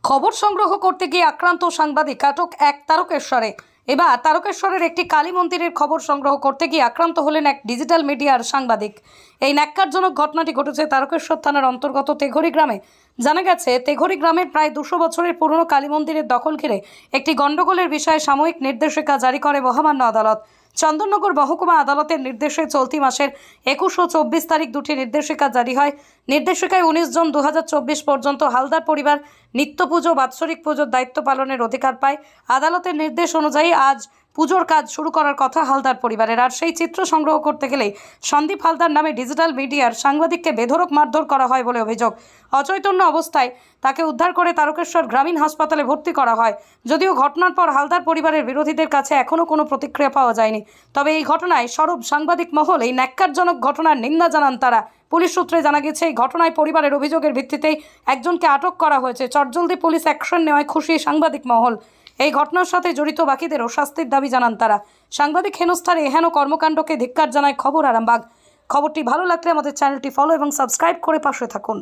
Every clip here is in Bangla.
খবর সংগ্রহ করতে গিয়ে আক্রান্ত সাংবাদিক, আটক এক তারকেশ্বরে। এবার তারকেশ্বরের একটি কালী মন্দিরের খবর সংগ্রহ করতে গিয়ে আক্রান্ত হলেন এক ডিজিটাল মিডিয়ার সাংবাদিক। এই ন্যাক্কারজনক ঘটনাটি ঘটেছে তারকেশ্বর থানার অন্তর্গত তেঘরি গ্রামে। জানা গেছে, তেঘরি গ্রামের প্রায় 200 বছরের পুরনো কালী মন্দিরের দখল ঘিরে একটি গণ্ডগোলের বিষয়ে সাময়িক নির্দেশিকা জারি করে মহামান্য আদালত। চন্দননগর মহকুমা আদালতের নির্দেশে চলতি মাসের 21 ও 24 তারিখ দুটি নির্দেশিকা জারি হয়। নির্দেশিকায় 19 জন 2024 পর্যন্ত হালদার পরিবার নিত্য পুজো, বাৎসরিক পুজোর দায়িত্ব পালনের অধিকার পায়। আদালতের নির্দেশ অনুযায়ী আজ পুজোর কাজ শুরু করার কথা হালদার পরিবারের। আর সেই চিত্র সংগ্রহ করতে গেলেই সন্দীপ হালদার নামে ডিজিটাল মিডিয়ার সাংবাদিককে বেধড়ক মারধর করা হয় বলে অভিযোগ। অচৈতন্য অবস্থায় তাকে উদ্ধার করে তারকেশ্বর গ্রামীণ হাসপাতালে ভর্তি করা হয়। যদিও ঘটনার পর হালদার পরিবারের বিরোধীদের কাছে এখনও কোনো প্রতিক্রিয়া পাওয়া যায়নি। তবে এই ঘটনায় সরব সাংবাদিক মহল এই ন্যাক্কারজনক ঘটনার নিন্দা জানান তারা। পুলিশ সূত্রে জানা গেছে, এই ঘটনায় পরিবারের অভিযোগের ভিত্তিতেই একজনকে আটক করা হয়েছে। চটজলদি পুলিশ অ্যাকশন নেওয়ায় খুশি সাংবাদিক মহল। এই ঘটনার সাথে জড়িত বাকিদেরও শাস্তির দাবি জানান তারা। সাংবাদিক হেনস্থার এহেন কর্মকাণ্ডকে ধিক্কার জানায় খবর আরামবাগ। খবরটি ভালো লাগলে আমাদের চ্যানেলটি ফলো এবং সাবস্ক্রাইব করে পাশে থাকুন।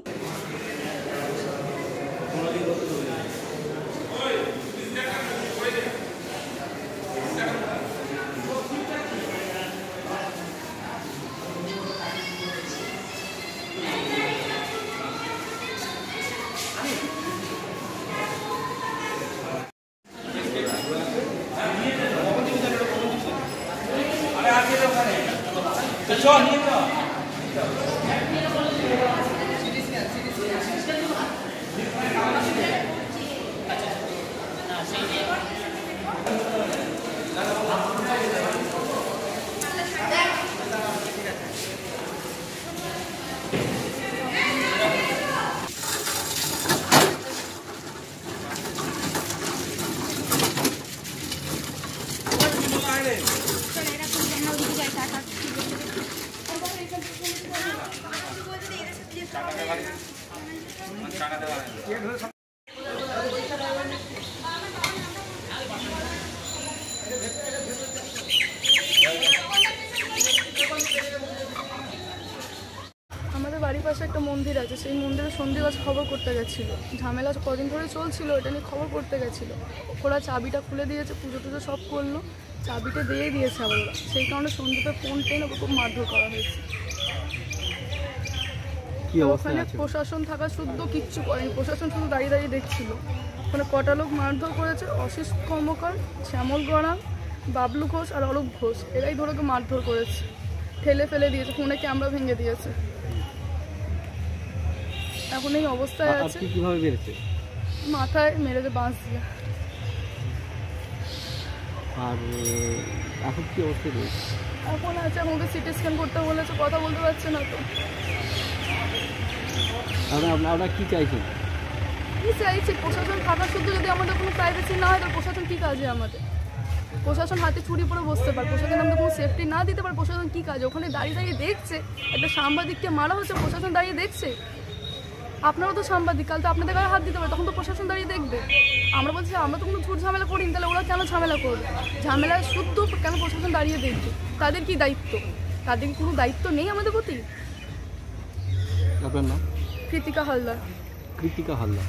আমাদের বাড়ির পাশে একটা মন্দির আছে, সেই মন্দিরে সন্ধ্যেবাজ খবর করতে গেছিলো। ঝামেলা কদিন ধরে চলছিল, এটা নিয়ে খবর করতে গেছিলো। ওরা চাবিটা খুলে দিয়েছে, পুজো টুজো সব করলো, চাবিটা দিয়ে দিয়েছে আবার ওরা। সেই কারণে সন্ধ্যেতে ফোন টেনে ওকে খুব মারধর করা হয়েছে। ওখানে প্রশাসন থাকা শুদ্ধ কিচ্ছু করেনি, প্রশাসন শুধু দাঁড়িয়ে দাঁড়িয়ে দেখছিল। ওখানে কটা লোক মারধর করেছে, অশিস কর্মকার, শ্যামল গড়াম, বাবলু ঘোষ আর অরূপ ঘোষ, এরাই ধরে ওকে মারধর করেছে, ঠেলে ফেলে দিয়েছে, ফোনে ক্যামেরা ভেঙে দিয়েছে। এখন এই অবস্থায় আছে। কিভাবে বেরেছে? মাথায় মেরেছে বাঁশ দিয়ে। আর এখন কি অবস্থা রয়েছে? এখন আছে, আমাকে সিটি স্ক্যান করতে বলেছে, কথা বলতে পারছে না তো। আপনারা কি চাইছেন? কি চাইছি, প্রশাসন থাকা শুদ্ধ যদি আমাদের কোনো প্রাইভেসি না হয়, তাহলে প্রশাসন কী কাজে আমাদের? প্রশাসন হাতে ছুরি পরে বসতে পারে, প্রশাসন আমাদের কোনো সেফটি না দিতে পারে, প্রশাসন কী কাজে? ওখানে দাঁড়িয়ে দাঁড়িয়ে দেখছে একটা সাংবাদিককে মারা হচ্ছে, প্রশাসন দাঁড়িয়ে দেখছে। আপনারাও তো সাংবাদিক, কাল তো আপনাদের গায়ে হাত দিতে পারে, তখন তো প্রশাসন দাঁড়িয়ে দেখবে। আমরা বলছি আমরা তো কোনো ঝুট ঝামেলা করিনি, তাহলে ওরা কেন ঝামেলা করবে? ঝামেলা শুদ্ধ কেন প্রশাসন দাঁড়িয়ে দেখবে? তাদের কি দায়িত্ব? তাদের কি কোনো দায়িত্ব নেই আমাদের প্রতি? আপনার নাম? কৃতিকা হালদার। কৃতিকা হালদার।